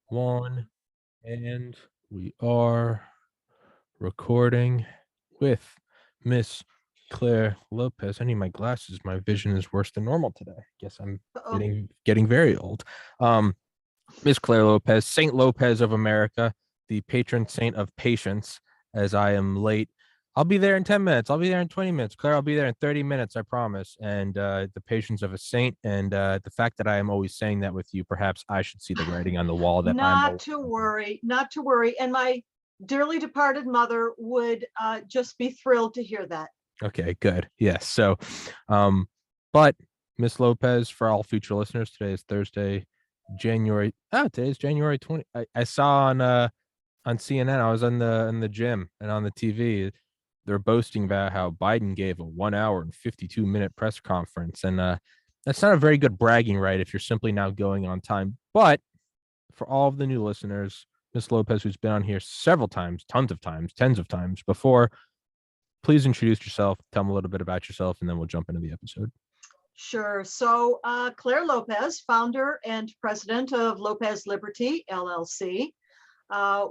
One, and we are recording with Miss Claire Lopez. I need my glasses. My vision is worse than normal today. Guess I'm Uh-oh. getting very old. Um, Miss Claire Lopez, Saint Lopez of America, the patron saint of patience. As I am late, I'll be there in 10 minutes. I'll be there in 20 minutes. Claire, I'll be there in 30 minutes, I promise. And the patience of a saint, and the fact that I am always saying that with you, perhaps I should see the writing on the wall that I'm Not always to thinking. worry, not to worry. And my dearly departed mother would just be thrilled to hear that. Okay, good. Yes. So, um, but Miss Lopez, for all future listeners, today is Thursday, January. Today is January 20. I saw on CNN. I was in the gym and on the TV. They're boasting about how Biden gave a 1 hour and 52-minute press conference, and that's not a very good bragging right if you're simply now going on time. But for all of the new listeners, Miss Lopez, who's been on here several times, tons of times, tens of times before, please introduce yourself, tell them a little bit about yourself, and then we'll jump into the episode. Sure. So Claire Lopez, founder and president of Lopez Liberty, LLC,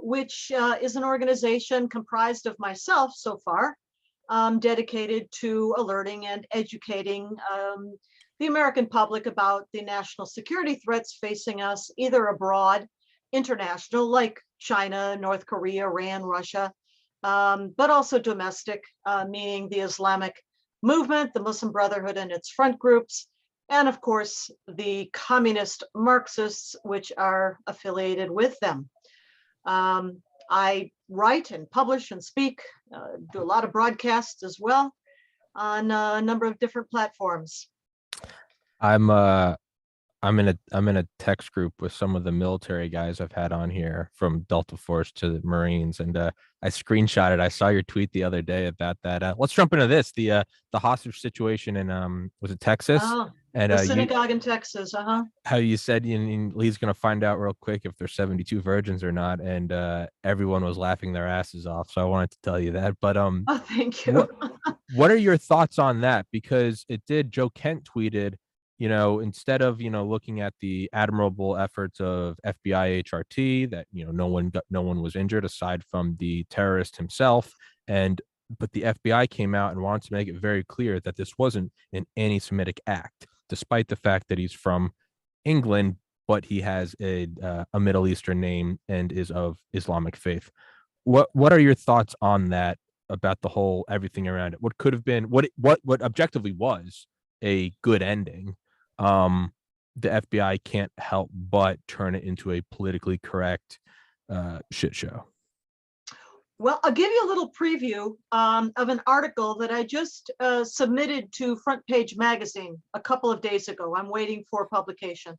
which is an organization comprised of myself so far, dedicated to alerting and educating the American public about the national security threats facing us, either abroad, international, like China, North Korea, Iran, Russia, but also domestic, meaning the Islamic movement, the Muslim Brotherhood and its front groups, and of course, the communist Marxists, which are affiliated with them. I write and publish and speak, do a lot of broadcasts as well on a number of different platforms. I'm uh I'm in a text group with some of the military guys I've had on here from Delta Force to the Marines, and I screenshotted. I saw your tweet the other day about that. Let's jump into this the hostage situation in was it Texas, Oh, and the you synagogue in Texas, how you said he's gonna find out real quick if there's 72 virgins or not, and everyone was laughing their asses off. So I wanted to tell you that. But Oh, thank what you. what are your thoughts on that? Because it did. Joe Kent tweeted, instead of looking at the admirable efforts of FBI HRT, that no one was injured aside from the terrorist himself, and but the FBI came out and wanted to make it very clear that this wasn't an anti-Semitic act, despite the fact that he's from England, but he has a Middle Eastern name and is of Islamic faith. What are your thoughts on that, about the whole everything around it? What could have been, what objectively was a good ending? Um, the FBI can't help but turn it into a politically correct shit show. Well, I'll give you a little preview of an article that I just submitted to Front Page Magazine a couple of days ago. I'm waiting for publication.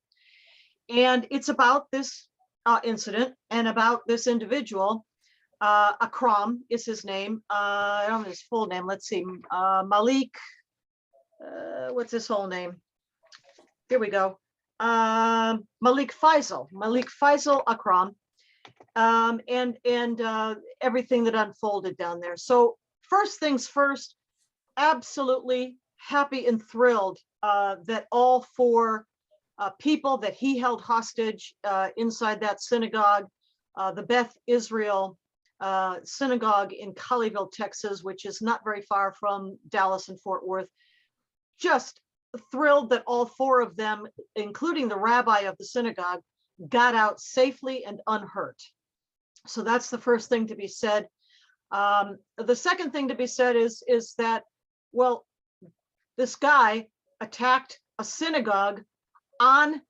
And it's about this incident and about this individual. Akram is his name. I don't know his full name. Let's see. Malik. What's his whole name? Here we go. Malik Faisal. Malik Faisal Akram. And everything that unfolded down there. So first things first, absolutely happy and thrilled that all four people that he held hostage inside that synagogue, the Beth Israel synagogue in Colleyville, Texas, which is not very far from Dallas and Fort Worth. Just thrilled that all four of them, including the rabbi of the synagogue, got out safely and unhurt. So that's the first thing to be said. The second thing to be said is that, well, this guy attacked a synagogue on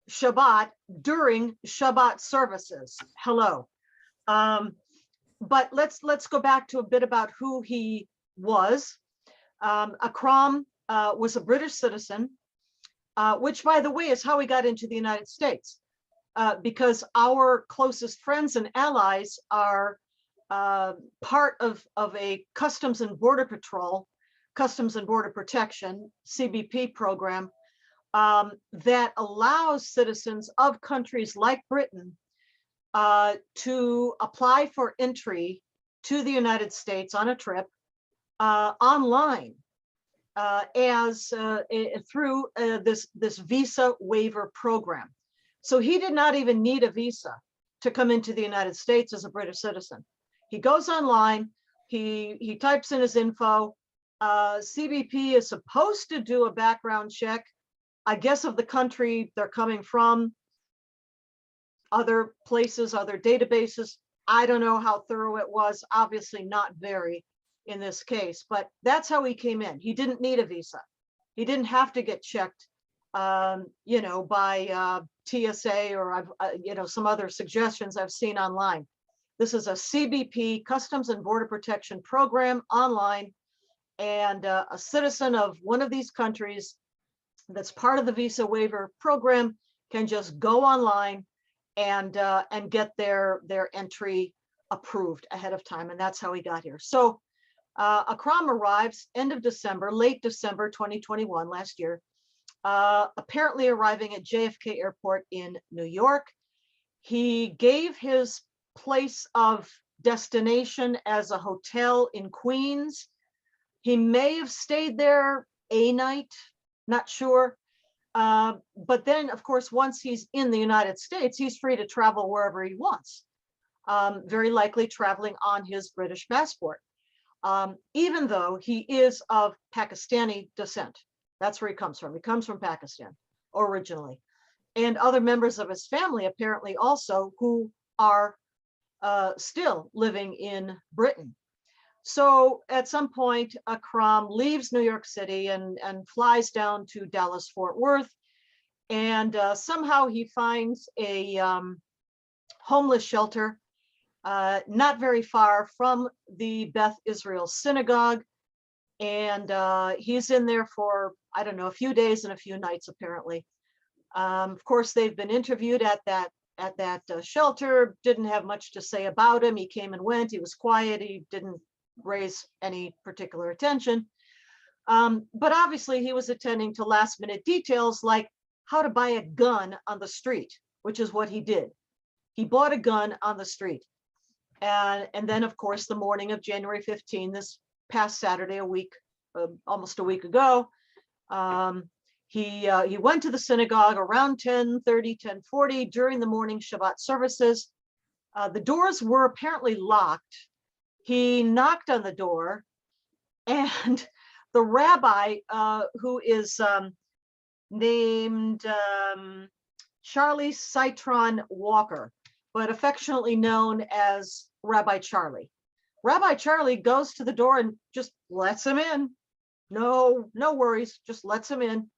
Shabbat during Shabbat services. Hello. But let's go back to a bit about who he was. Akram was a British citizen, which, by the way, is how he got into the United States. Because our closest friends and allies are part of a Customs and Border Patrol, Customs and Border Protection, CBP program that allows citizens of countries like Britain to apply for entry to the United States on a trip online through this visa waiver program. So he did not even need a visa to come into the United States as a British citizen. He goes online, he types in his info. CBP is supposed to do a background check, I guess, of the country they're coming from, other places, other databases. I don't know how thorough it was, obviously not very in this case, but that's how he came in. He didn't need a visa. He didn't have to get checked, by TSA or some other suggestions I've seen online. This is a CBP, Customs and Border Protection program online, and a citizen of one of these countries that's part of the visa waiver program can just go online and get their entry approved ahead of time, and that's how he got here. So Akram arrives end of December, late December 2021, last year, apparently arriving at JFK Airport in New York. He gave his place of destination as a hotel in Queens. He may have stayed there a night, not sure. But then, of course, once he's in the United States, he's free to travel wherever he wants, very likely traveling on his British passport, even though he is of Pakistani descent. That's where he comes from. He comes from Pakistan originally. And other members of his family apparently also, who are still living in Britain. So at some point, Akram leaves New York City and flies down to Dallas, Fort Worth. And somehow he finds a homeless shelter not very far from the Beth Israel Synagogue. And he's in there for, I don't know, a few days and a few nights, apparently. Of course, they've been interviewed at that shelter, didn't have much to say about him. He came and went, he was quiet, he didn't raise any particular attention. But obviously he was attending to last minute details like how to buy a gun on the street, which is what he did. He bought a gun on the street. And then, of course, the morning of January 15, this past Saturday, almost a week ago, he went to the synagogue around 10:30, 10:40 during the morning Shabbat services. The doors were apparently locked. He knocked on the door, and the rabbi, who is named Charlie Citron Walker, but affectionately known as Rabbi Charlie. Rabbi Charlie goes to the door and just lets him in. No worries, just lets him in.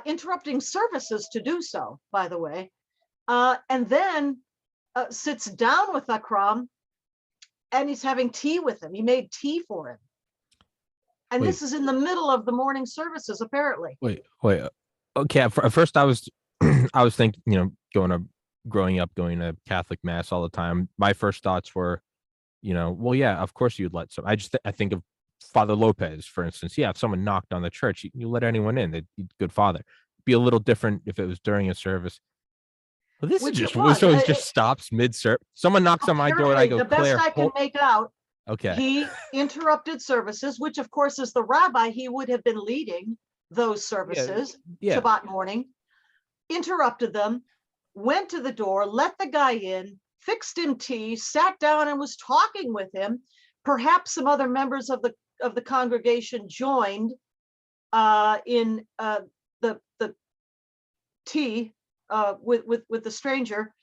Interrupting services to do so, by the way, and then sits down with Akram, and he's having tea with him. He made tea for him. And this is in the middle of the morning services, apparently. Wait. Okay, at first I was I was thinking, growing up, going to Catholic mass all the time, my first thoughts were, well, yeah, of course you'd let some. I think of Father Lopez, for instance. Yeah, if someone knocked on the church, you let anyone in. They'd good father. Be a little different if it was during a service. Well, this is just so he just stops mid-service. Someone knocks on my door, and I go, the best Claire, I can make out. Okay. He interrupted services, which of course is the rabbi. He would have been leading those services, yeah. Shabbat morning. Interrupted them, went to the door, let the guy in, fixed him tea, sat down and was talking with him. Perhaps some other members of the congregation joined in the tea with the stranger.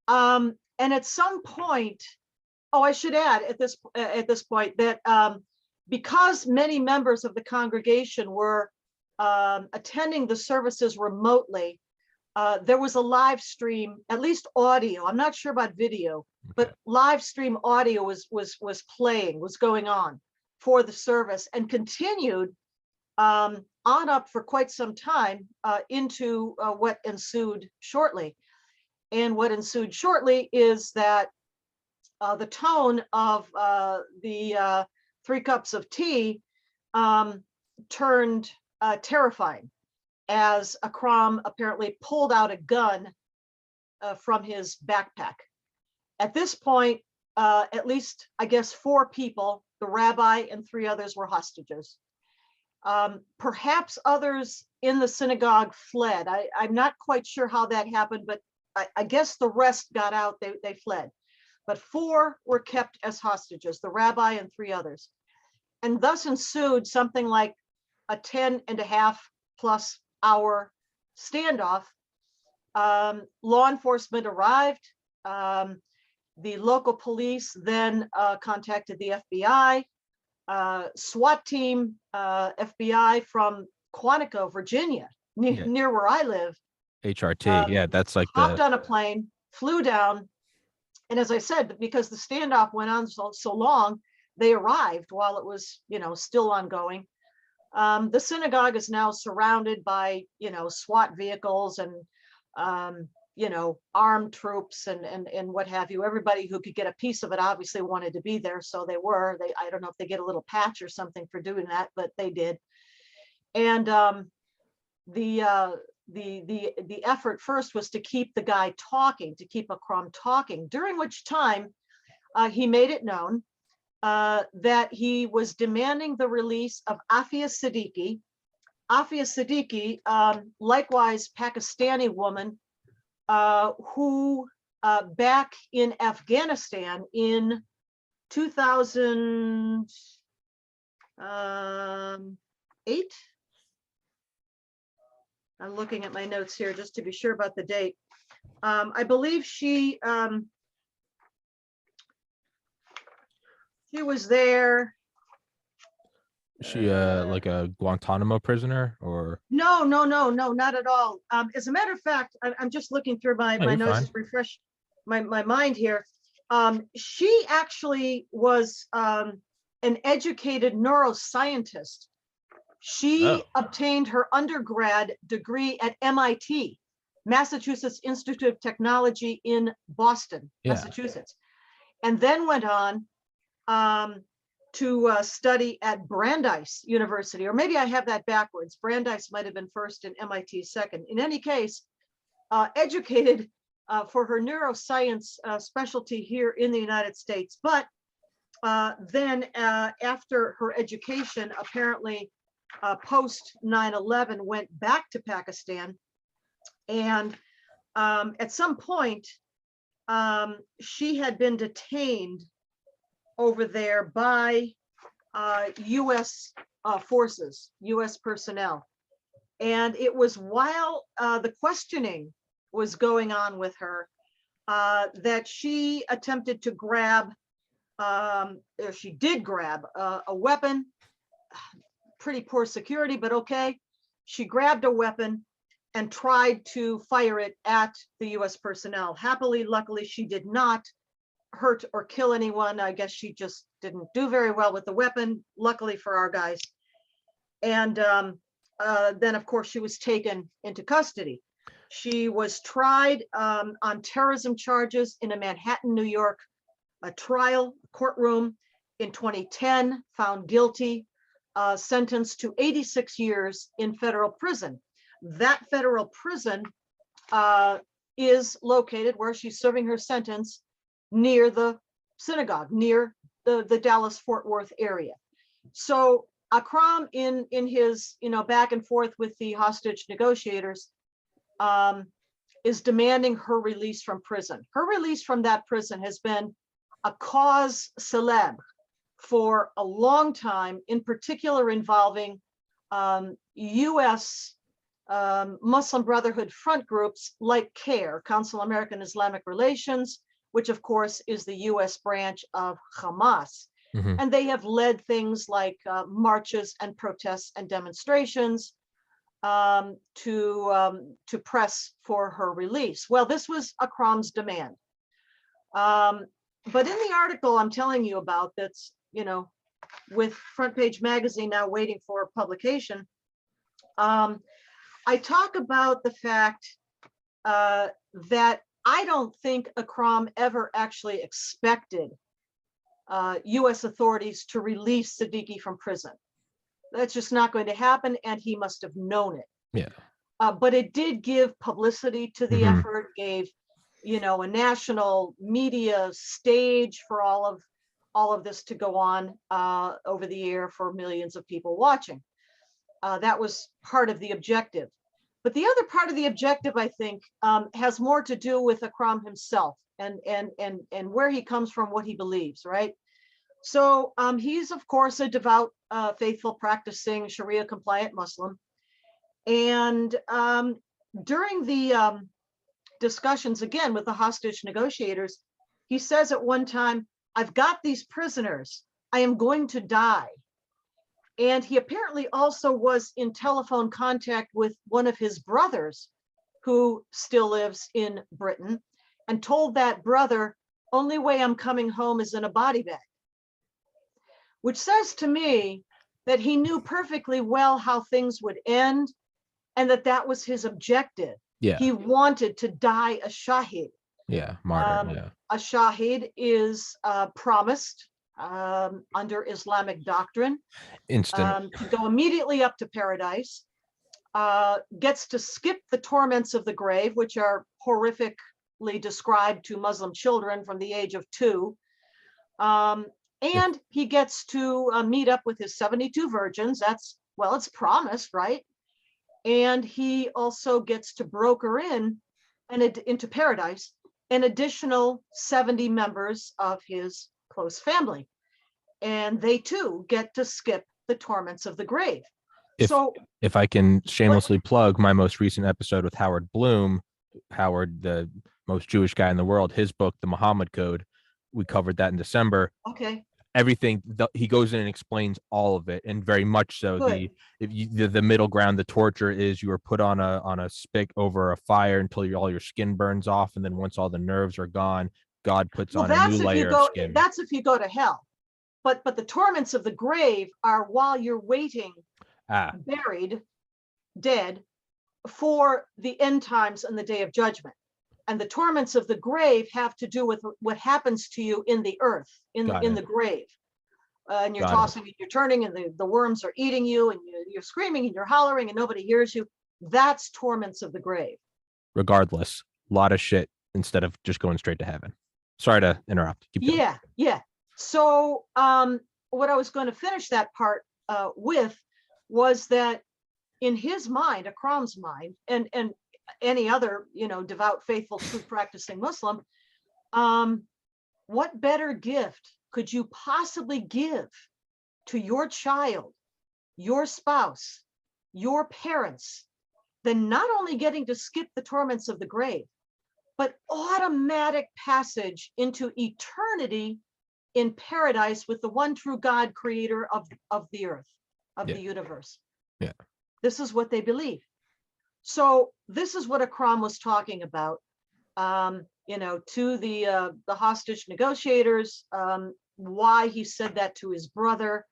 And at some point, I should add at this point that because many members of the congregation were attending the services remotely, there was a live stream, at least audio. I'm not sure about video, but live stream audio was playing, was going on for the service, and continued on up for quite some time into what ensued shortly. And what ensued shortly is that the tone of the 3 cups of tea turned terrifying, as Akram apparently pulled out a gun from his backpack. At this point, at least, I guess, 4 people, the rabbi and 3 others, were hostages. Perhaps others in the synagogue fled. I'm not quite sure how that happened, but I guess the rest got out, they fled. But 4 were kept as hostages, the rabbi and 3 others. And thus ensued something like a 10.5+ hour standoff. Law enforcement arrived. The local police then contacted the FBI. SWAT team, FBI from Quantico, Virginia, near where I live. HRT, yeah, that's like hopped on a plane, flew down, and as I said, because the standoff went on so long, they arrived while it was, still ongoing. The synagogue is now surrounded by, SWAT vehicles and, armed troops and what have you. Everybody who could get a piece of it obviously wanted to be there, so they were. I don't know if they get a little patch or something for doing that, but they did. And the effort first was to keep the guy talking, to keep Akram talking, during which time he made it known that he was demanding the release of Afia Siddiqui. Afia Siddiqui, likewise Pakistani woman, who back in Afghanistan in 2008, I'm looking at my notes here just to be sure about the date. I believe she was there. Is she like a Guantanamo prisoner or? No, not at all. As a matter of fact, I'm just looking through my notes to refresh my mind here. She actually was an educated neuroscientist. She obtained her undergrad degree at MIT, Massachusetts Institute of Technology in Boston, Massachusetts, and then went on to study at Brandeis University, or maybe I have that backwards. Brandeis might have been first and MIT second. In any case, educated for her neuroscience specialty here in the United States, but then after her education, apparently post 9/11, went back to Pakistan, and at some point she had been detained over there by U.S. forces, U.S. personnel. And it was while the questioning was going on with her that she attempted to grab, or she did grab a weapon. Pretty poor security, but okay. She grabbed a weapon and tried to fire it at the U.S. personnel. Happily, luckily, she did not hurt or kill anyone. I guess she just didn't do very well with the weapon, luckily for our guys. And then, of course, she was taken into custody. She was tried on terrorism charges in a Manhattan, New York, a trial courtroom in 2010, found guilty, sentenced to 86 years in federal prison. That federal prison is located where she's serving her sentence, near the synagogue, near the Dallas-Fort Worth area. So Akram, in his back and forth with the hostage negotiators, is demanding her release from prison. Her release from that prison has been a cause célèbre for a long time, in particular involving U.S. Muslim Brotherhood front groups like CARE, Council of American Islamic Relations, which of course is the U.S. branch of Hamas. Mm-hmm. And they have led things like marches and protests and demonstrations to press for her release. Well, this was Akram's demand. But in the article I'm telling you about, that's, with Front Page Magazine now waiting for publication, I talk about the fact that I don't think Akram ever actually expected U.S. authorities to release Siddiqui from prison. That's just not going to happen, and he must have known it. Yeah. But it did give publicity to the effort, gave, a national media stage for all of this to go on over the air for millions of people watching. That was part of the objective. But the other part of the objective, I think, has more to do with Akram himself and where he comes from, what he believes, right? So he's, of course, a devout, faithful, practicing Sharia compliant Muslim. And during the discussions, again, with the hostage negotiators, he says at one time, "I've got these prisoners. I am going to die." And he apparently also was in telephone contact with one of his brothers who still lives in Britain, and told that brother, "Only way I'm coming home is in a body bag," which says to me that he knew perfectly well how things would end, and that was his objective. Yeah. He wanted to die a shahid. Yeah. Martyr. Yeah. A shahid is promised under Islamic doctrine Instant. to go immediately up to paradise, gets to skip the torments of the grave, which are horrifically described to Muslim children from the age of 2. And he gets to meet up with his 72 virgins. That's, well, it's promised, right? And he also gets to broker in and into paradise an additional 70 members of his close family. And they too get to skip the torments of the grave. If I can shamelessly plug my most recent episode with Howard Bloom, Howard, the most Jewish guy in the world, his book, The Muhammad Code, we covered that in December. Okay. Everything, he goes in and explains all of it, and very much so. Good. The middle ground, the torture is you are put on a spit over a fire until all your skin burns off, and then once all the nerves are gone, God puts on a new layer of skin. That's if you go to hell. But the torments of the grave are while you're waiting, buried, dead, for the end times and the day of judgment. And the torments of the grave have to do with what happens to you in the earth, in the grave. And you're tossing and you're turning, and the worms are eating you, and you're screaming and you're hollering and nobody hears you. That's torments of the grave. Regardless, a lot of shit instead of just going straight to heaven. Sorry to interrupt. Keep going. Yeah. So what I was going to finish that part with was that in his mind, Akram's mind, and any other, devout, faithful, true practicing Muslim, what better gift could you possibly give to your child, your spouse, your parents, than not only getting to skip the torments of the grave, but automatic passage into eternity in paradise with the one true God, creator of the earth, of the universe. Yeah. This is what they believe. So this is what Akram was talking about, to the hostage negotiators, why he said that to his brother.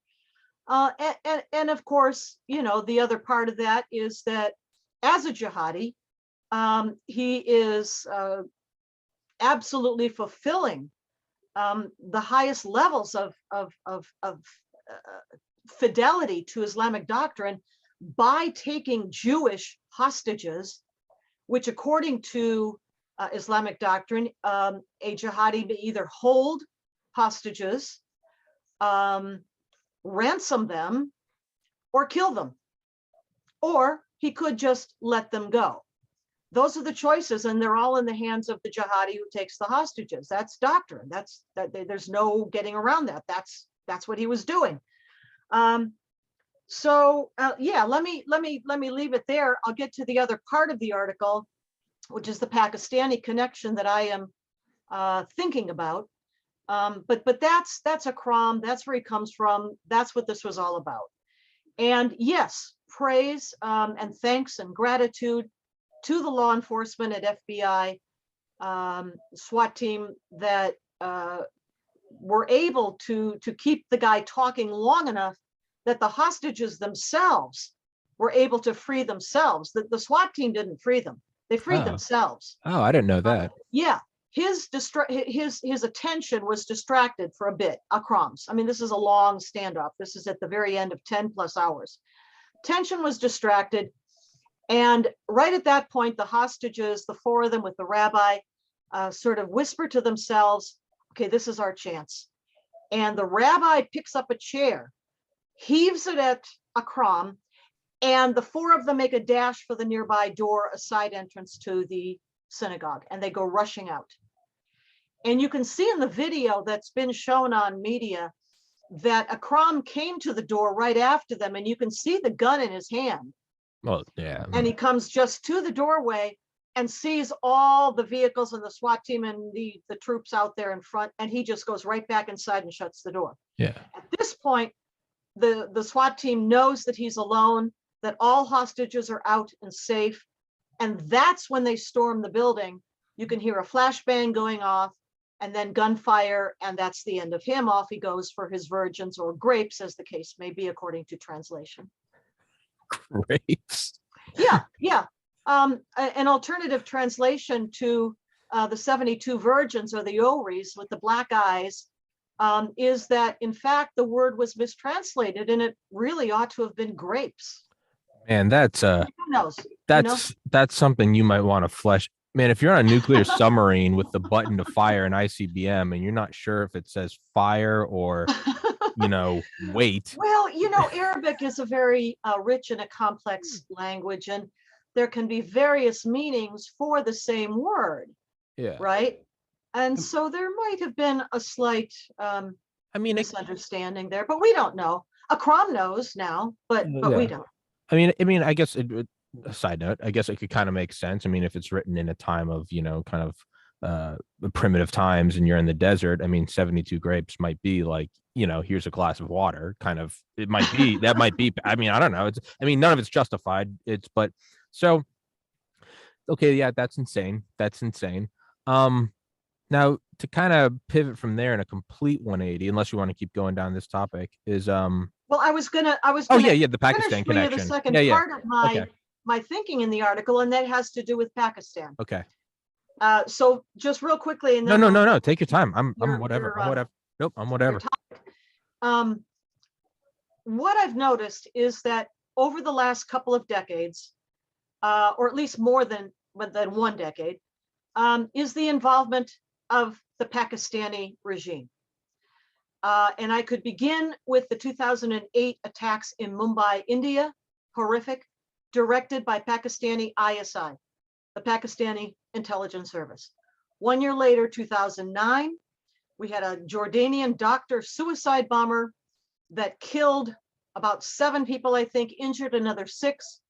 And of course, the other part of that is that as a jihadi, he is absolutely fulfilling the highest levels of fidelity to Islamic doctrine by taking Jewish hostages, which according to Islamic doctrine, a jihadi may either hold hostages, ransom them, or kill them, or he could just let them go. Those are the choices, and they're all in the hands of the jihadi who takes the hostages. That's doctrine. There's no getting around that. That's what he was doing. Let me leave it there. I'll get to the other part of the article, which is the Pakistani connection that I am thinking about. But that's Akram. That's where he comes from. That's what this was all about. And yes, praise and thanks and gratitude to the law enforcement at FBI, SWAT team that were able to keep the guy talking long enough that the hostages themselves were able to free themselves. The SWAT team didn't free them. They freed themselves. Oh, I didn't know that. Yeah. His attention was distracted for a bit, Akram's. I mean, this is a long standoff. This is at the very end of 10 plus hours. Tension was distracted. And right at that point, the hostages, the 4 of them with the rabbi, sort of whisper to themselves, okay, this is our chance. And the rabbi picks up a chair, heaves it at Akram, And the four of them make a dash for the nearby door, a side entrance to the synagogue, and they go rushing out. And you can see in the video that's been shown on media that Akram came to the door right after them, and you can see the gun in his hand. Well, yeah. And he comes just to the doorway and sees all the vehicles and the SWAT team and the troops out there in front, and he just goes right back inside and shuts the door. Yeah. At this point, the SWAT team knows that he's alone, that all hostages are out and safe, and that's when they storm the building. You can hear a flashbang going off, and then gunfire, and that's the end of him. Off he goes for his virgins or grapes, as the case may be, according to translation. Grapes. Yeah. An alternative translation to the 72 virgins, or the Oris with the black eyes, is that in fact the word was mistranslated, and it really ought to have been grapes. Man, that's Who knows? that's something you might want to flesh. Man, if you're on a nuclear submarine with the button to fire an ICBM and you're not sure if it says fire or, wait. Well, Arabic is a very rich and a complex language, and there can be various meanings for the same word. Yeah. Right. And so there might have been a slight misunderstanding there, but we don't know. Akram knows now, but we don't. I mean, I guess a side note, I guess it could kind of make sense. I mean, if it's written in a time of, kind of primitive times and you're in the desert, I mean, 72 grapes might be like, here's a glass of water kind of, it might be, that might be, I mean, I don't know. None of it's justified. So, okay. Yeah, that's insane. Now to kind of pivot from there in a complete 180, unless you want to keep going down this topic, is well, I was gonna the Pakistan connection. The second part of my thinking in the article, and that has to do with Pakistan. Okay. So just real quickly, and then no, take your time. I'm whatever. Nope, I'm whatever. What I've noticed is that over the last couple of decades, or at least more than 1 decade, is the involvement of the Pakistani regime. And I could begin with the 2008 attacks in Mumbai, India, horrific, directed by Pakistani ISI, the Pakistani intelligence service. 1 year later, 2009, we had a Jordanian doctor suicide bomber that killed about 7 people, I think, injured another 6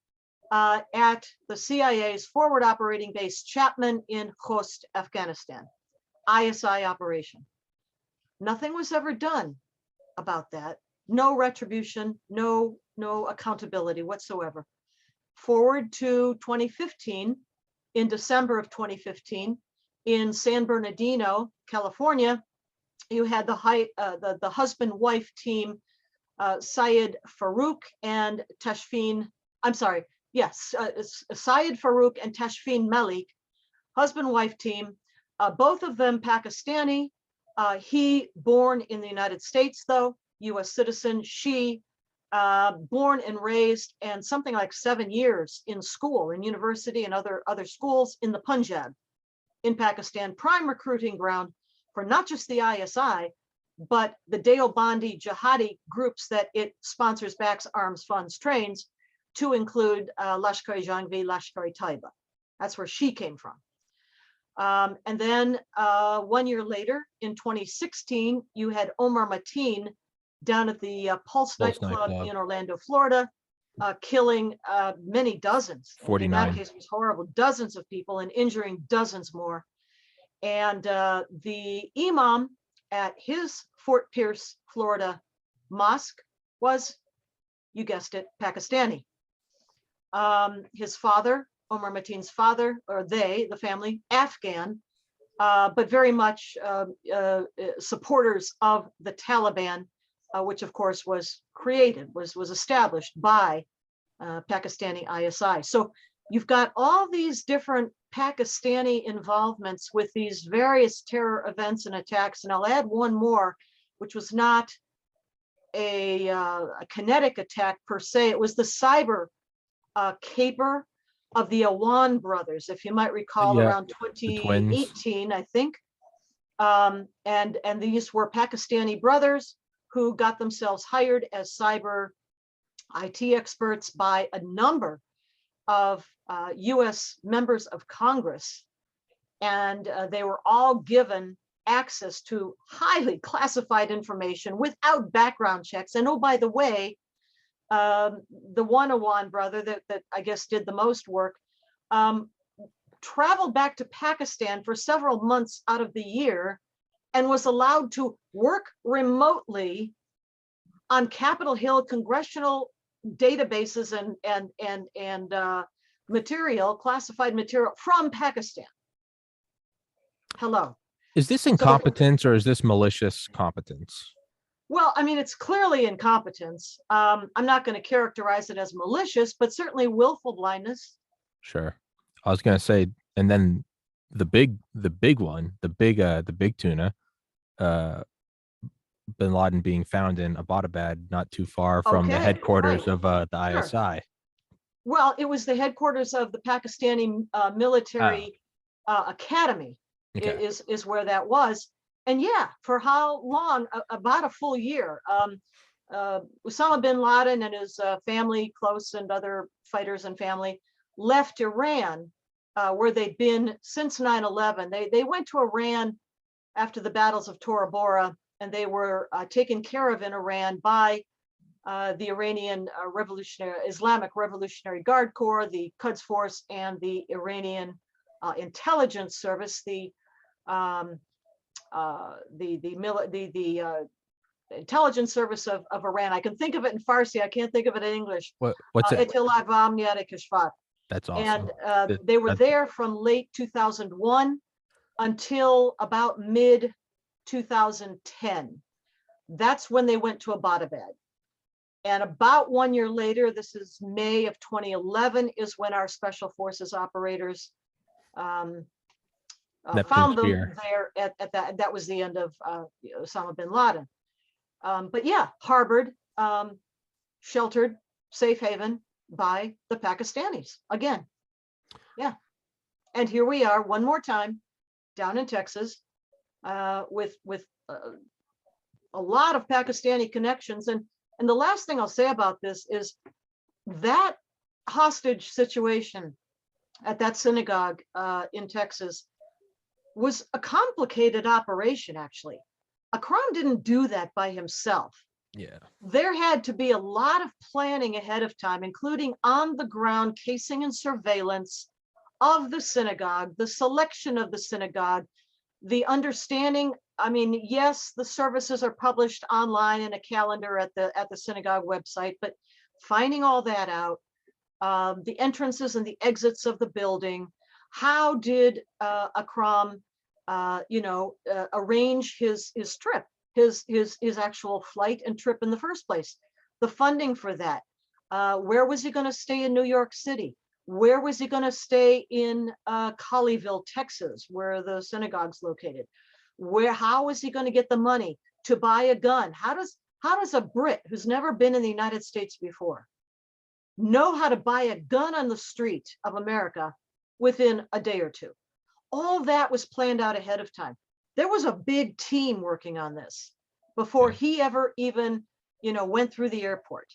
at the CIA's forward operating base Chapman in Khost, Afghanistan, ISI operation. Nothing was ever done about that. No retribution, no accountability whatsoever. Forward to 2015, in December of 2015, in San Bernardino, California, you had the husband-wife team, Syed Farouk and Tashfeen. Syed Farouk and Tashfeen Malik, husband-wife team, both of them Pakistani. He born in the United States, though, U.S. citizen. She born and raised and something like 7 years in school, in university and other schools in the Punjab in Pakistan, prime recruiting ground for not just the ISI, but the Deobandi jihadi groups that it sponsors, backs, arms, funds, trains, to include Lashkar-e-Jhangvi, Lashkar-e-Taiba. That's where she came from. And then 1 year later, in 2016, you had Omar Mateen down at the Pulse nightclub in Orlando, Florida, killing many dozens. 49. In that case, it was horrible. Dozens of people and injuring dozens more. And the imam at his Fort Pierce, Florida mosque was, you guessed it, Pakistani. His father, Omar Mateen's father, or the family, Afghan, but very much supporters of the Taliban, which of course was established by Pakistani ISI. So you've got all these different Pakistani involvements with these various terror events and attacks. And I'll add one more, which was not a kinetic attack per se. It was the cyber caper of the Awan brothers, if you might recall, around 2018, I think. And these were Pakistani brothers who got themselves hired as cyber IT experts, by a number of US members of Congress. And they were all given access to highly classified information without background checks. And oh, by the way, the Wanawan brother that I guess did the most work, traveled back to Pakistan for several months out of the year and was allowed to work remotely on Capitol Hill congressional databases and material, classified material from Pakistan. Hello. Is this incompetence or is this malicious competence? Well, I mean, it's clearly incompetence. I'm not going to characterize it as malicious, but certainly willful blindness. Sure. I was going to say, and then the big one, the big tuna, bin Laden being found in Abbottabad, not too far from the headquarters of the ISI. Well, it was the headquarters of the Pakistani military academy. Okay. Is where that was. And yeah, for how long? About a full year. Osama bin Laden and his family, close and other fighters and family, left Iran, where they'd been since 9/11. They went to Iran after the battles of Tora Bora, and they were taken care of in Iran by the Iranian Islamic Revolutionary Guard Corps, the Quds Force, and the Iranian intelligence service, the intelligence service of Iran. I can think of it in Farsi. I can't think of it in English. What's it? That's awesome. And they were there from late 2001 until about mid 2010. That's when they went to Abbottabad. And about 1 year later, this is May of 2011, is when our special forces operators found them there at that. That was the end of Osama bin Laden. But yeah, harbored, sheltered, safe haven by the Pakistanis again. Yeah. And here we are one more time down in Texas with a lot of Pakistani connections. And the last thing I'll say about this is that hostage situation at that synagogue in Texas was a complicated operation, actually. Akram didn't do that by himself. Yeah. There had to be a lot of planning ahead of time, including on the ground casing and surveillance of the synagogue, the selection of the synagogue, the understanding. I mean, yes, the services are published online in a calendar at the synagogue website, but finding all that out, the entrances and the exits of the building. How did Akram, arrange his trip, his actual flight and trip in the first place? The funding for that. Where was he going to stay in New York City? Where was he going to stay in Colleyville, Texas, where the synagogue's located? How was he going to get the money to buy a gun? How does a Brit who's never been in the United States before know how to buy a gun on the street of America within a day or two? All that was planned out ahead of time. There was a big team working on this before he ever even, went through the airport.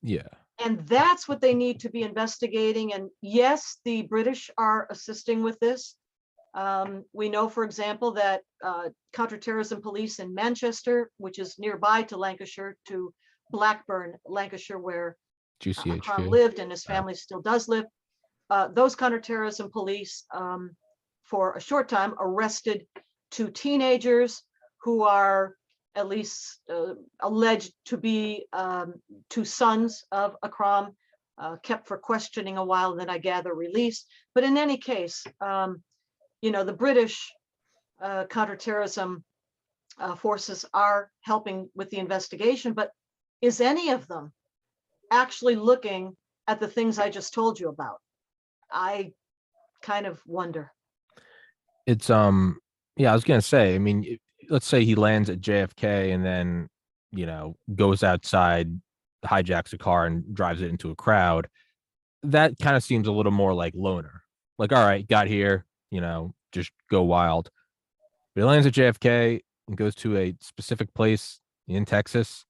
Yeah. And that's what they need to be investigating. And yes, the British are assisting with this. We know, for example, that counterterrorism police in Manchester, which is nearby to Lancashire, to Blackburn, Lancashire, where Akram lived and his family still does live, those counterterrorism police, for a short time, arrested 2 teenagers who are at least alleged to be 2 sons of Akram, kept for questioning a while, then I gather released. But in any case, the British counterterrorism forces are helping with the investigation, but is any of them actually looking at the things I just told you about? I kind of wonder. It's I was gonna say, I mean, let's say he lands at JFK and then goes outside, hijacks a car and drives it into a crowd. That kind of seems a little more like loner. Like, all right, got here, just go wild. But he lands at JFK and goes to a specific place in Texas.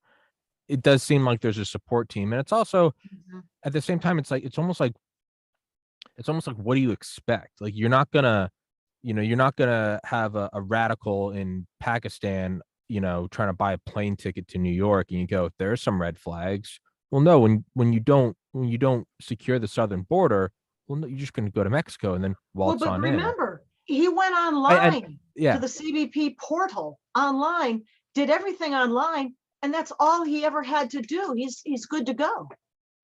it does seem like there's a support team, and it's also Mhm. at the same time, it's almost like what do you expect? Like you're not gonna have a radical in Pakistan, trying to buy a plane ticket to New York, and you go, there's some red flags. Well, no, when you don't secure the southern border, well, no, you're just gonna go to Mexico and then Well, waltz but on in. remember, he went I online to yeah, the CBP portal online, did everything online, and that's all he ever had to do. He's good to go.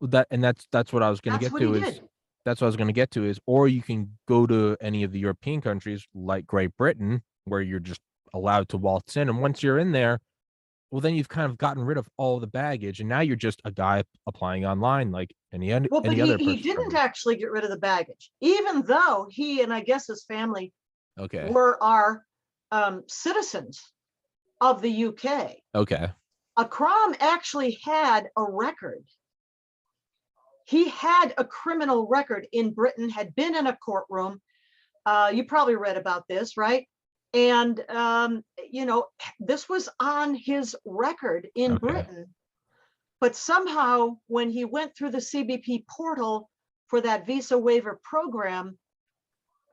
that's what I was gonna That's get what he to did. is that's what I was gonna get to is, or you can go to any of the European countries like Great Britain, where you're just allowed to waltz in, and once you're in there, well, then you've kind of gotten rid of all the baggage, and now you're just a guy applying online like Well, but any he other he person didn't coming. actually get rid of the baggage, even though he and I guess his family Okay. were our citizens of the UK. Okay. Akram actually had a record. He had a criminal record in Britain, had been in a courtroom. You probably read about this, right? And, this was on his record in Okay. Britain. But somehow, when he went through the CBP portal for that visa waiver program,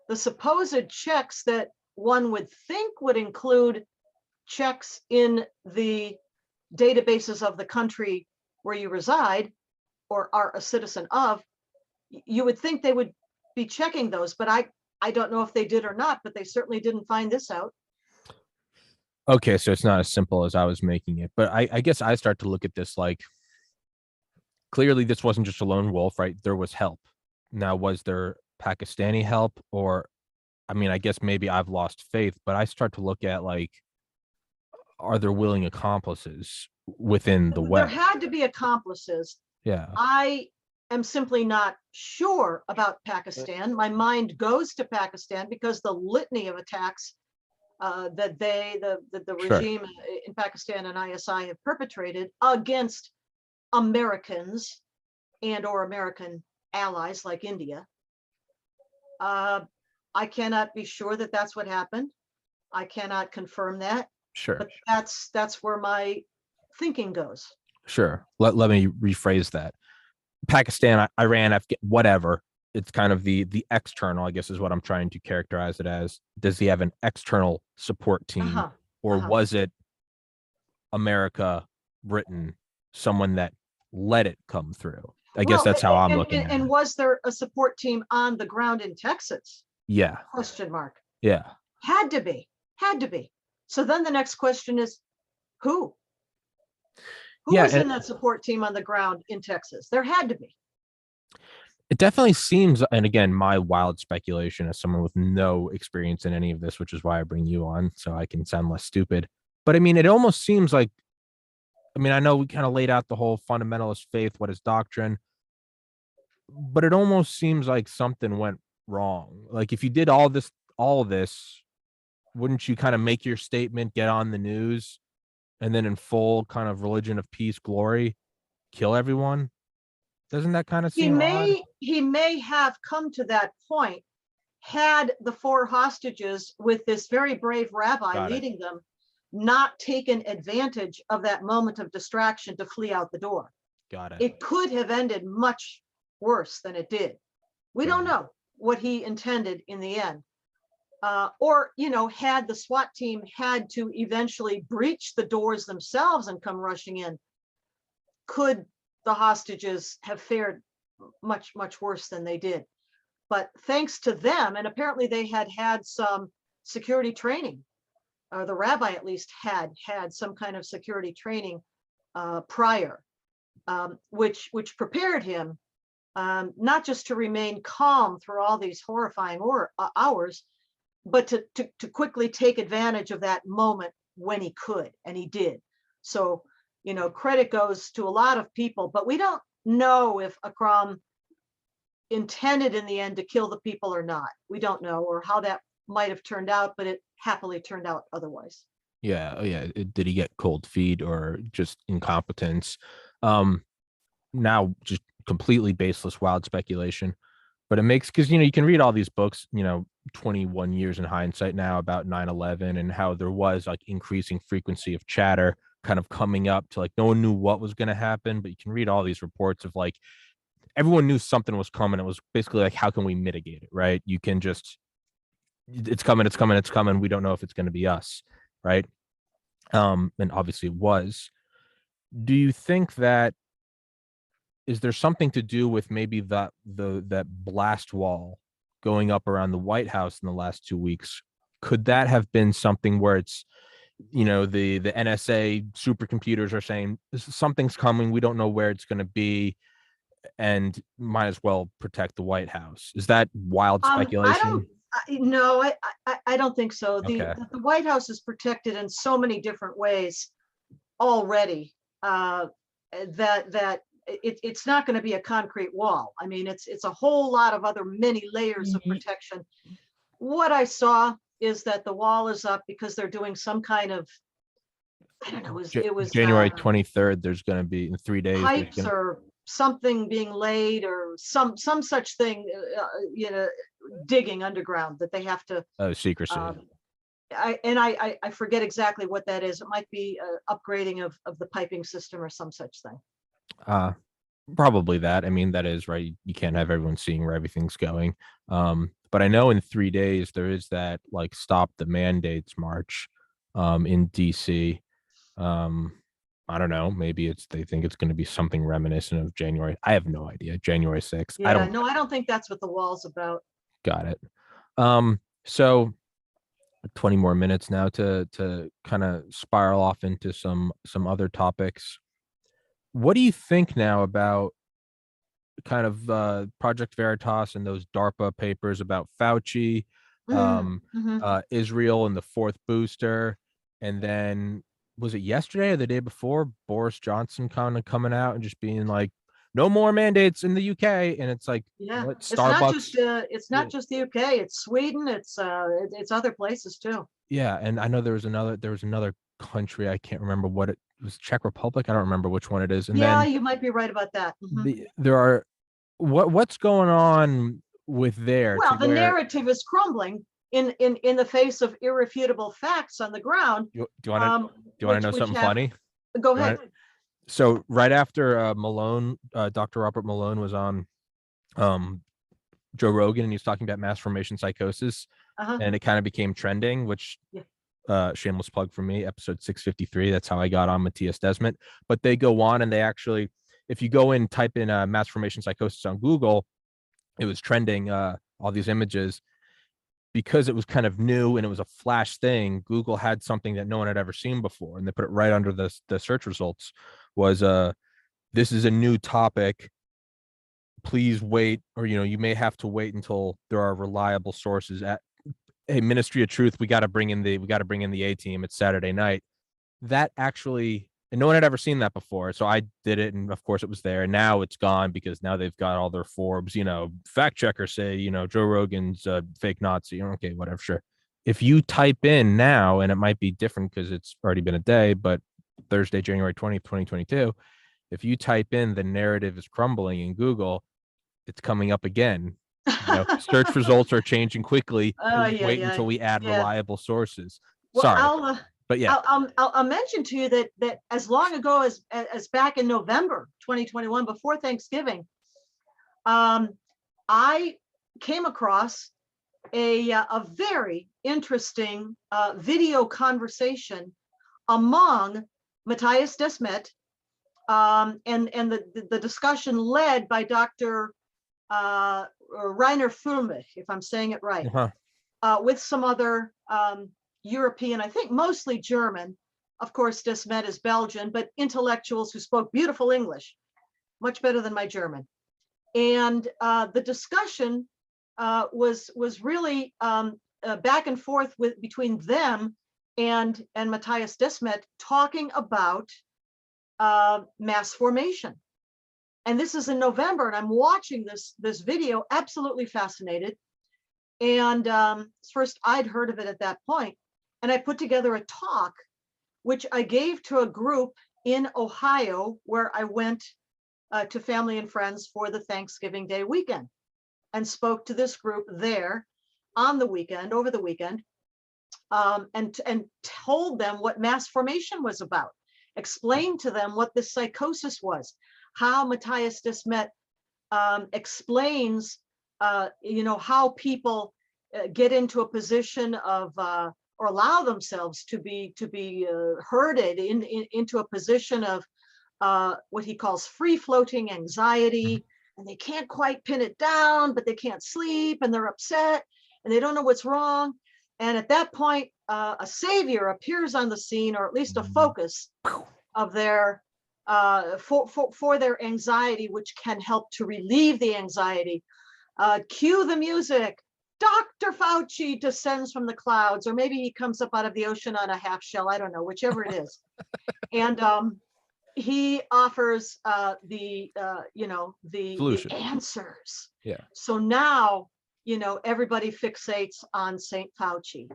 the supposed checks that one would think would include checks in the databases of the country where you reside or are a citizen of, you would think they would be checking those, but I don't know if they did or not, but they certainly didn't find this out. Okay. So it's not as simple as I was making it, but I guess I start to look at this like clearly this wasn't just a lone wolf, right? There was help. Now, was there Pakistani help, or I mean, I guess maybe I've lost faith, but I start to look at like, are there willing accomplices within the There West? had to be accomplices. Yeah. I am simply not sure about Pakistan. My mind goes to Pakistan because the litany of attacks that the Sure. regime in Pakistan and ISI have perpetrated against Americans and or American allies like India. I cannot be sure that that's what happened. I cannot confirm that, Sure. but that's where my thinking goes. Sure. Let me rephrase that. Pakistan, Iran, whatever. It's kind of the external, I guess, is what I'm trying to characterize it as. Does he have an external support team, Uh-huh. or Uh-huh. was it America, Britain, someone that let it come through? I guess Well, that's how I'm and, looking at and it. was there a support team on the ground in Texas? Yeah. Question mark. Yeah. Had to be. Had to be. So then the next question is who? Who Yeah. was And in that support team on the ground in Texas? There had to be. it definitely seems, and again, my wild speculation as someone with no experience in any of this, which is why I bring you on so I can sound less stupid. But I mean, it almost seems like, I mean, I know we kind of laid out the whole fundamentalist faith, what is doctrine, but it almost seems like something went wrong. Like if you did all of this, wouldn't you kind of make your statement, get on the news, and then in full kind of religion of peace, glory, kill everyone? Doesn't that kind of He seem odd? may have come to that point had the four hostages with this very brave rabbi Got it. leading them not taken advantage of that moment of distraction to flee out the door. Got it. It could have ended much worse than it did. We Got don't it. know what he intended in the end. Or, had the SWAT team had to eventually breach the doors themselves and come rushing in, could the hostages have fared much, much worse than they did? But thanks to them, and apparently they had had some security training, or the rabbi at least had some kind of security training prior, which prepared him not just to remain calm through all these horrifying hours, but to quickly take advantage of that moment when he could, and he did. So, credit goes to a lot of people, but we don't know if Akram intended in the end to kill the people or not. We don't know, or how that might have turned out, but it happily turned out otherwise. Yeah. Oh, yeah. Did he get cold feet or just incompetence? Um, Now just completely baseless, wild speculation. But it makes because you can read all these books, 21 years in hindsight now about 9/11 and how there was like increasing frequency of chatter kind of coming up to like no one knew what was going to happen, but you can read all these reports of like everyone knew something was coming. It was basically like, how can we mitigate it, right? You can just, it's coming, it's coming, it's coming. We don't know if it's going to be us, right? And obviously it was. Do you think that, is there something to do with maybe that blast wall going up around the White House in the last 2 weeks? Could that have been something where it's, the NSA supercomputers are saying something's coming, we don't know where it's going to be, and might as well protect the White House? Is that wild I don't. speculation? No, I don't think so. Okay. The White House is protected in so many different ways already, that it's not going to be a concrete wall. I mean, it's a whole lot of other many layers of protection. What I saw is that the wall is up because they're doing some kind of, I don't know, it was January 23rd, there's going to be in 3 days. pipes or something being laid or some such thing, digging underground that they have to. Secrecy. I forget exactly what that is. It might be upgrading of the piping system or some such thing. Probably that. I mean, that is right. You can't have everyone seeing where everything's going. But I know in 3 days there is that like stop the mandates march in DC. I don't know. Maybe they think it's going to be something reminiscent of January. I have no idea. January 6th. I Yeah, don't. no, I don't think that's what the wall's about. Got it. So 20 more minutes now to kind of spiral off into some other topics. What do you think now about kind of Project Veritas and those DARPA papers about Fauci, Israel and the fourth booster, and then was it yesterday or the day before Boris Johnson kind of coming out and just being like, no more mandates in the UK, and it's like, Yeah, what, it's not Starbucks? just just the UK. It's Sweden. It's other places too. Yeah, and I know there was another country, I can't remember what it was, Czech Republic. I don't remember which one it is. And Yeah, then you might be right about that. there are what's going on with there to Well, the where narrative is crumbling in the face of irrefutable facts on the ground. do you want to know Which something have, funny? go ahead. So right after Malone, Dr. Robert Malone was on Joe Rogan and he was talking about mass formation psychosis, and it kind of became trending, which shameless plug for me, episode 653. That's how I got on Matthias Desmet. But they go on and they actually, if you go in, type in mass formation psychosis on Google, it was trending all these images because it was kind of new and it was a flash thing. Google had something that no one had ever seen before, and they put it right under the search results. Was this is a new topic. Please wait, or you may have to wait until there are reliable sources at a Ministry of Truth. We got to bring in the A team. It's Saturday night. That actually, and no one had ever seen that before. So I did it, and of course it was there. And now it's gone because now they've got all their Forbes, fact checkers say, Joe Rogan's a fake Nazi. Okay, whatever, sure. If you type in now, and it might be different because it's already been a day, but Thursday, January 20th, 2022, if you type in the narrative is crumbling in Google, it's coming up again. Search results are changing quickly. Please wait until we add reliable sources. Well, Sorry. But yeah, I'll mention to you that as long ago as back in November 2021, before Thanksgiving, I came across a very interesting video conversation among Matthias Desmet and the discussion led by Dr. Rainer Fulmich, if I'm saying it right, with some other European, I think mostly German. Of course, Desmet is Belgian, but intellectuals who spoke beautiful English, much better than my German. And the discussion was really back and forth between them and Matthias Desmet talking about mass formation. And this is in November, and I'm watching this video, absolutely fascinated. And first, I'd heard of it at that point, and I put together a talk, which I gave to a group in Ohio, where I went to family and friends for the Thanksgiving Day weekend, and spoke to this group there on the weekend, over the weekend, and told them what mass formation was about. explained to them what this psychosis was, how Matthias Desmet explains, how people get into a position of, or allow themselves to be herded into a position of what he calls free floating anxiety, and they can't quite pin it down, but they can't sleep, and they're upset, and they don't know what's wrong. And at that point, a savior appears on the scene, or at least a focus of their for their anxiety, which can help to relieve the anxiety. Cue the music. Dr. Fauci descends from the clouds, or maybe he comes up out of the ocean on a half shell. I don't know, whichever it is. And he offers the Solution. answers. Yeah. So now, everybody fixates on St. Fauci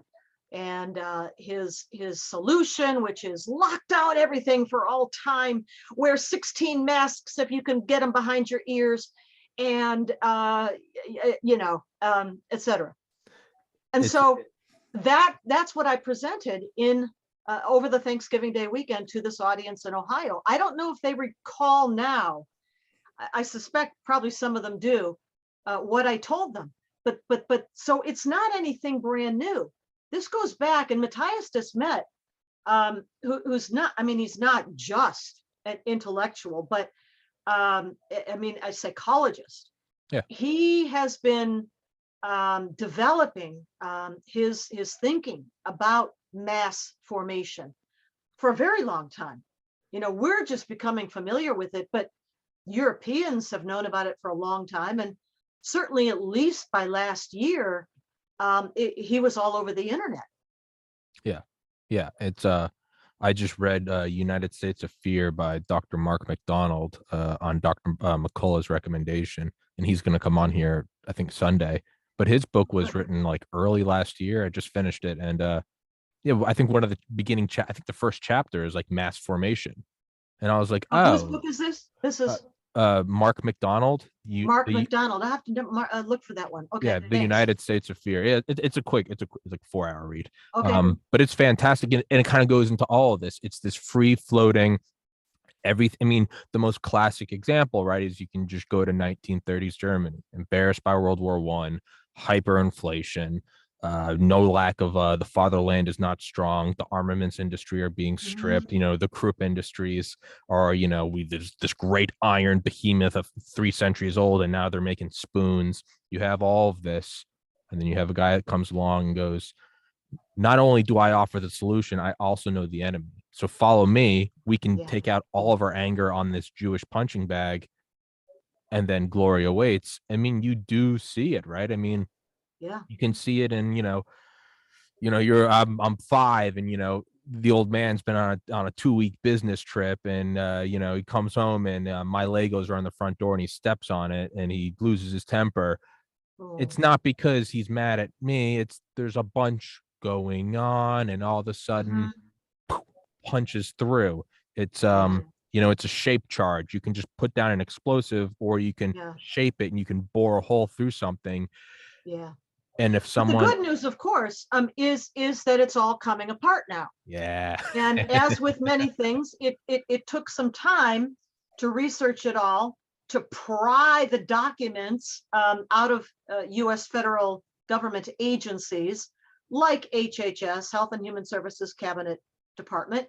and his solution, which is lock down everything for all time, wear 16 masks if you can get them behind your ears, and etc. And so that's what I presented in over the Thanksgiving Day weekend to this audience in Ohio. I don't know if they recall now. I suspect probably some of them do, what I told them. But so it's not anything brand new. This goes back, and Matthias Desmet, who's not, he's not just an intellectual, but a psychologist. Yeah. He has been developing his thinking about mass formation for a very long time. We're just becoming familiar with it, but Europeans have known about it for a long time, and certainly at least by last year, he was all over the internet. Yeah. It's I just read United States of Fear by Dr. Mark McDonald on Dr. McCullough's recommendation, and he's going to come on here, I think, Sunday. But his book was written like early last year. I just finished it, and I think one of the beginning I think the first chapter is like mass formation, and I was like, Whose book is this? This is Mark McDonald. McDonald. I have to look for that one. Okay. Yeah, the thanks. United States of Fear. Yeah, it's like 4-hour read. Okay. But it's fantastic, and it kind of goes into all of this. It's this free floating everything. The most classic example, right, is you can just go to 1930s Germany, embarrassed by World War I, hyperinflation, no lack of the fatherland is not strong, the armaments industry are being stripped, the Krupp industries are, there's this great iron behemoth of 3 centuries old, and now they're making spoons. You have all of this, and then you have a guy that comes along and goes, not only do I offer the solution, I also know the enemy. So follow me. We can take out all of our anger on this Jewish punching bag, and then glory awaits. You do see it, right? Yeah. You can see it in, I'm 5, and the old man's been on a 2-week business trip, and he comes home, and my Legos are on the front door, and he steps on it, and he loses his temper. It's not because he's mad at me. There's a bunch going on, and all of a sudden punches through. It's it's a shape charge. You can just put down an explosive, or you can shape it, and you can bore a hole through something. Yeah. And if someone, the good news, of course, is that it's all coming apart now. Yeah. And as with many things, it took some time to research it all, to pry the documents out of U.S. federal government agencies like HHS, Health and Human Services Cabinet Department,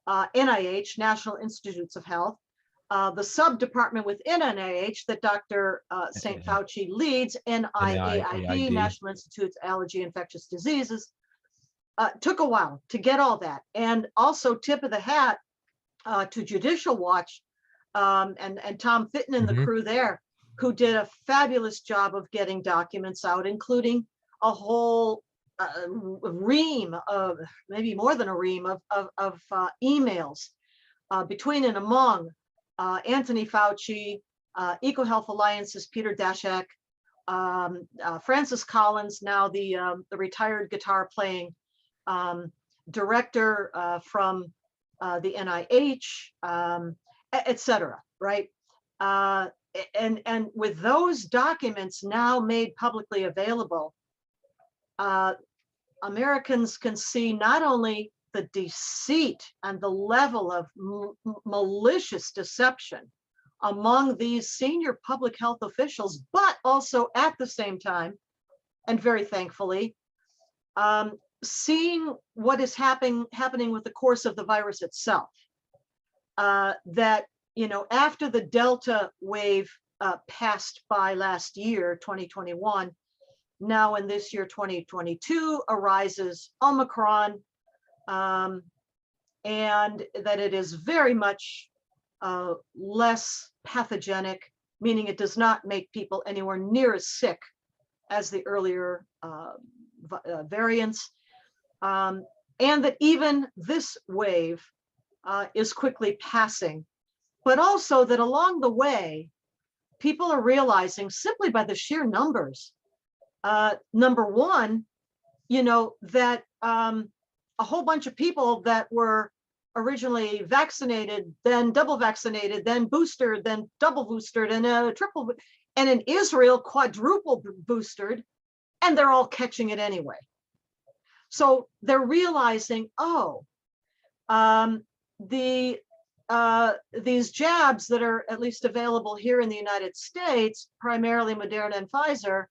NIH, National Institutes of Health, the sub-department within NIH that Dr. St. Fauci leads, NIAID, National Institutes of Allergy and Infectious Diseases. Took a while to get all that. And also tip of the hat to Judicial Watch and Tom Fitton and the crew there, who did a fabulous job of getting documents out, including a whole ream of, maybe more than a ream of emails between and among Anthony Fauci, EcoHealth Alliance's Peter Daszak, Francis Collins, now the retired guitar playing director from the NIH, etc. Right? And with those documents now made publicly available, Americans can see not only the deceit and the level of malicious deception among these senior public health officials, but also at the same time, and very thankfully, seeing what is happening with the course of the virus itself. That, after the Delta wave passed by last year, 2021, now in this year, 2022, arises Omicron, and that it is very much less pathogenic, meaning it does not make people anywhere near as sick as the earlier variants, and that even this wave is quickly passing, but also that along the way, people are realizing simply by the sheer numbers, number one, that a whole bunch of people that were originally vaccinated, then double vaccinated, then boosted, then double boosted, and triple, and in Israel, quadruple boosted, and they're all catching it anyway. So they're realizing, these jabs that are at least available here in the United States, primarily Moderna and Pfizer,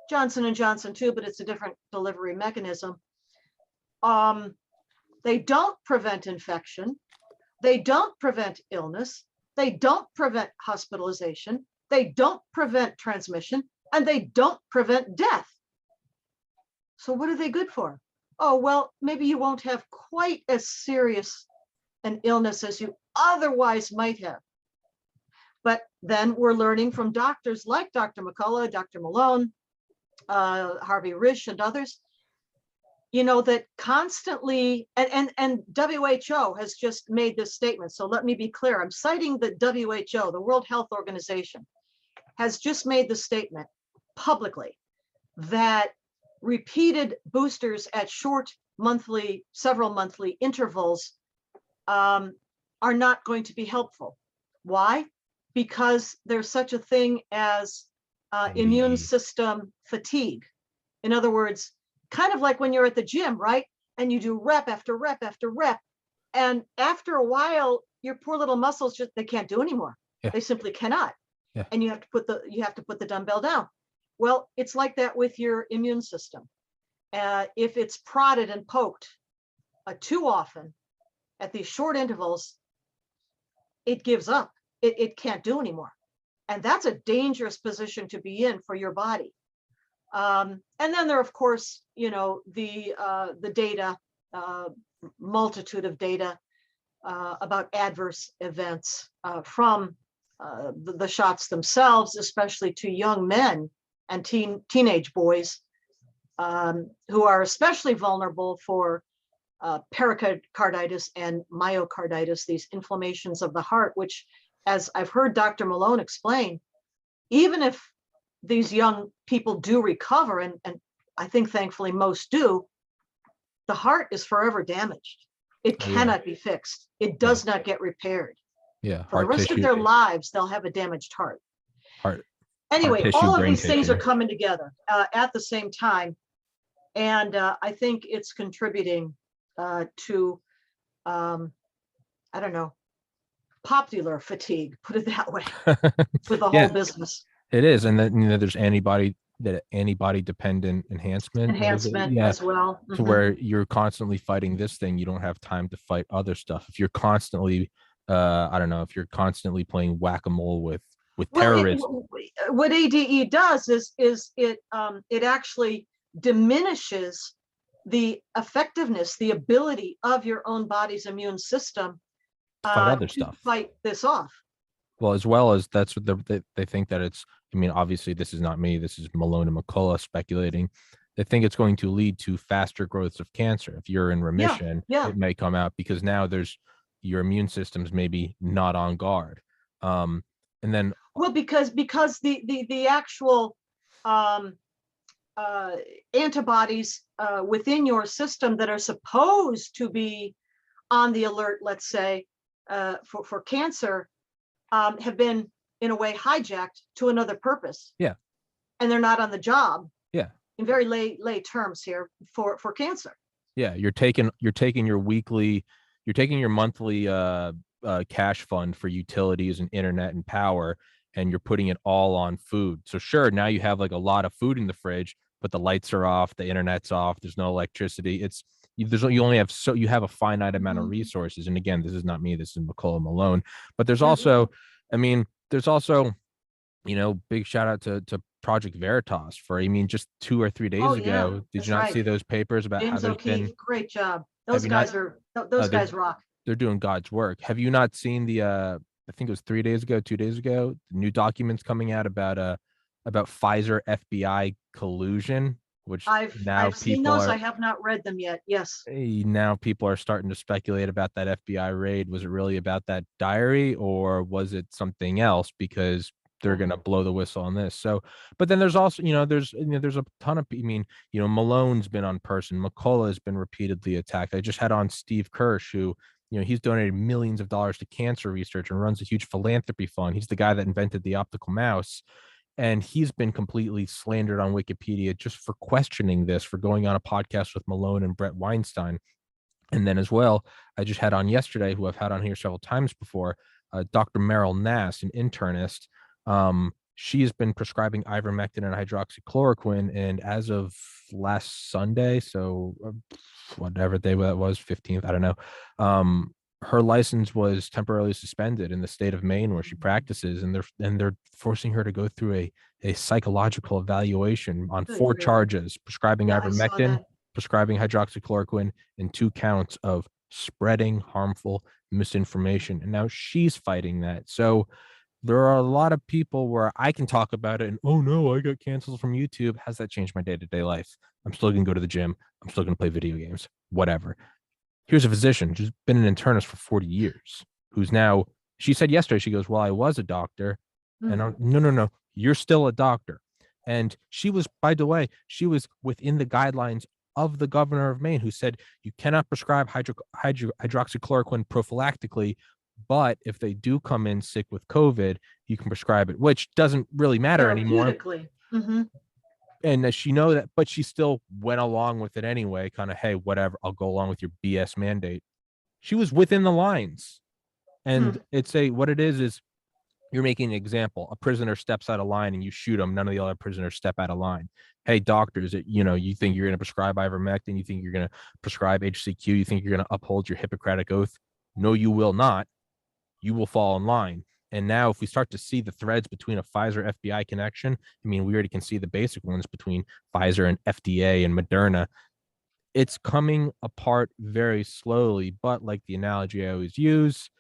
Johnson & Johnson too, but it's a different delivery mechanism. They don't prevent infection. They don't prevent illness. They don't prevent hospitalization. They don't prevent transmission, and they don't prevent death. So what are they good for? Oh, well, maybe you won't have quite as serious an illness as you otherwise might have. But then we're learning from doctors like Dr. McCullough, Dr. Malone, Harvey Risch, and others, that constantly, and WHO has just made this statement. So let me be clear. I'm citing the WHO, the World Health Organization, has just made the statement publicly that repeated boosters at short several monthly intervals are not going to be helpful. Why? Because there's such a thing as immune system fatigue. In other words, kind of like when you're at the gym, right? And you do rep after rep after rep. And after a while, your poor little muscles they can't do anymore. Yeah. They simply cannot. Yeah. And you have to put the dumbbell down. Well, it's like that with your immune system. If it's prodded and poked too often at these short intervals, it gives up. It can't do anymore. And that's a dangerous position to be in for your body. And then there, of course, the data, multitude of data about adverse events from the shots themselves, especially to young men and teenage boys who are especially vulnerable for pericarditis and myocarditis, these inflammations of the heart, which, as I've heard Dr. Malone explain, even if these young people do recover, and I think thankfully most do, the heart is forever damaged. It cannot be fixed. It does not get repaired. Yeah. For the rest of their lives, they'll have a damaged heart. Anyway, tissue, all of these tissue. things are coming together at the same time. And I think it's contributing to, popular fatigue, put it that way, with the whole business. It is. And then, there's antibody dependent enhancement as well. To where you're constantly fighting this thing, you don't have time to fight other stuff. If you're constantly, if you're constantly playing whack-a-mole with terrorism. What ADE does is it actually diminishes the effectiveness, the ability of your own body's immune system to fight other stuff. Fight this off. Well, as well as that's what they think that it's, obviously this is not me, this is Malone and McCullough speculating. They think it's going to lead to faster growths of cancer. If you're in remission, it may come out because now your immune system's maybe not on guard. And then because the actual antibodies within your system that are supposed to be on the alert, let's say, for cancer, have been in a way hijacked to another purpose. Yeah. And they're not on the job. Yeah. In very lay terms here for cancer. Yeah, you're taking your monthly cash fund for utilities and internet and power, and you're putting it all on food. So sure, now you have like a lot of food in the fridge, but the lights are off, the internet's off, there's no electricity. You only have you have a finite amount of Mhm. resources. And again, this is not me, this is McCullough Malone. But there's also, I mean, there's also, big shout out to Project Veritas for, just 2 or 3 days Oh, yeah, ago. Did you that's not right. see those papers about how James there's been, O'Keefe, great job. have Those you not, guys are, those they're guys rock. they're doing God's work. Have you not seen the I think it was 3 days ago, 2 days ago, the new documents coming out about Pfizer FBI collusion, which now I've seen people those. are I have not read them yet. Yes. now people are starting to speculate about that FBI raid. Was it really about that diary, or was it something else? Because they're Yeah. going to blow the whistle on this. So, but then there's also, there's a ton of, Malone's been on person. McCullough has been repeatedly attacked. I just had on Steve Kirsch, who, he's donated millions of dollars to cancer research and runs a huge philanthropy fund. He's the guy that invented the optical mouse. And he's been completely slandered on Wikipedia just for questioning this, for going on a podcast with Malone and Brett Weinstein. And then as well, I just had on yesterday, who I've had on here several times before, Dr. Meryl Nass, an internist. She has been prescribing ivermectin and hydroxychloroquine, and as of last Sunday, so whatever day that was, 15th, I don't know. Her license was temporarily suspended in the state of Maine where she practices, and they're forcing her to go through a psychological evaluation on Good four grief. charges: prescribing Yeah, I saw ivermectin, that. prescribing hydroxychloroquine, and 2 counts of spreading harmful misinformation. And now she's fighting that. So there are a lot of people where I can talk about it and, oh no, I got canceled from YouTube. Has that changed my day-to-day life? I'm still going to go to the gym. I'm still going to play video games, whatever. Here's a physician who's been an internist for 40 years, who's now, she said yesterday, she goes, well, I was a doctor. And Mm. no, you're still a doctor. And she was, by the way, she was within the guidelines of the governor of Maine, who said you cannot prescribe hydroxychloroquine prophylactically, but if they do come in sick with COVID, you can prescribe it, which doesn't really matter anymore. Therapeutically. Hmm. And she know that, but she still went along with it anyway, kind of, hey, whatever, I'll go along with your BS mandate. She was within the lines. Hmm. And it's what it is you're making an example. A prisoner steps out of line and you shoot him. None of the other prisoners step out of line. Hey, doctors, you think you're going to prescribe ivermectin? You think you're going to prescribe HCQ? You think you're going to uphold your Hippocratic oath? No, you will not. You will fall in line. And now, if we start to see the threads between a Pfizer FBI connection, we already can see the basic ones between Pfizer and FDA and Moderna. It's coming apart very slowly. But like the analogy I always use,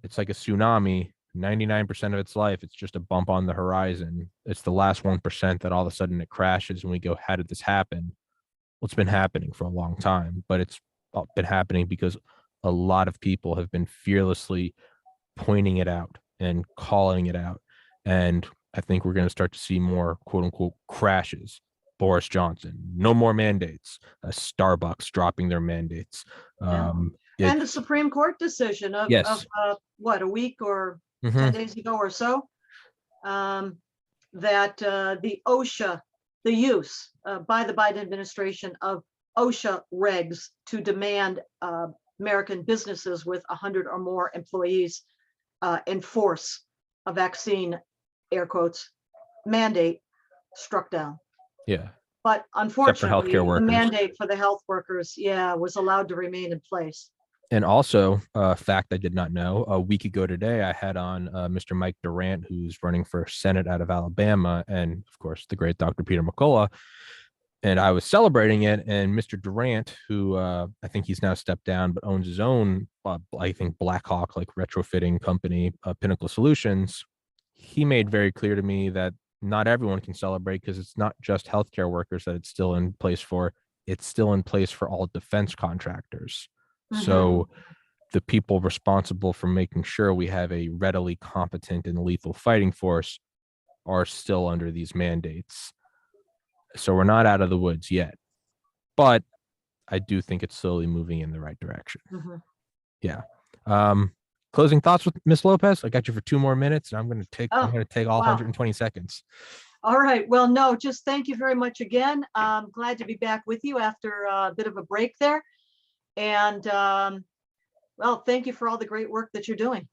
it's like a tsunami. 99% of its life, it's just a bump on the horizon. It's the last 1% that all of a sudden it crashes and we go, how did this happen? Well, it's been happening for a long time, but it's been happening because a lot of people have been fearlessly pointing it out and calling it out. And I think we're going to start to see more quote unquote crashes. Boris Johnson, no more mandates. Starbucks dropping their mandates. Yeah. It And the Supreme Court decision of Yes. what, a week or Mm-hmm. 10 days ago or so, um, that the OSHA, the use by the Biden administration of OSHA regs to demand American businesses with 100 or more employees enforce a vaccine, air quotes, mandate, struck down. Yeah. But Except for unfortunately, healthcare the workers. mandate for the health workers, yeah, was allowed to remain in place. And also, a fact I did not know, a week ago today, I had on Mr. Mike Durant, who's running for Senate out of Alabama, and of course, the great Dr. Peter McCullough. And I was celebrating it. And Mr. Durant, who I think he's now stepped down, but owns his own, I think, Blackhawk, like retrofitting company, Pinnacle Solutions, he made very clear to me that not everyone can celebrate because it's not just healthcare workers that it's still in place for. It's still in place for all defense contractors. Mhm. So the people responsible for making sure we have a readily competent and lethal fighting force are still under these mandates. So we're not out of the woods yet, but I do think it's slowly moving in the right direction. Mhm. Yeah. Closing thoughts with Miss Lopez. I got you for 2 more minutes, and I'm going to take Oh, all wow. 120 seconds. All right. Well, no, just thank you very much again. I'm glad to be back with you after a bit of a break there. And well, thank you for all the great work that you're doing.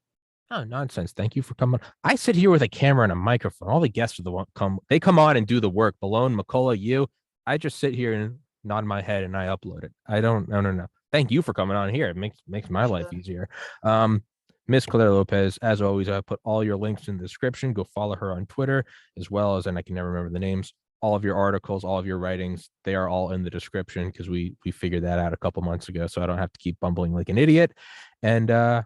Oh, nonsense. Thank you for coming. I sit here with a camera and a microphone. All the guests are the one they come on and do the work. Malone, McCullough, you. I just sit here and nod my head and I upload it. I don't no. Thank you for coming on here. It makes my life easier. Miss Clare Lopez, as always, I put all your links in the description. Go follow her on Twitter, as well as, and I can never remember the names, all of your articles, all of your writings, they are all in the description because we figured that out a couple months ago, so I don't have to keep bumbling like an idiot. And I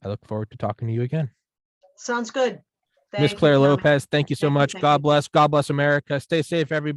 look forward to talking to you again. Sounds good. Miss Thank you, Clare Tommy. Lopez, thank you so much. Thank God you. bless. God bless America. Stay safe, everybody.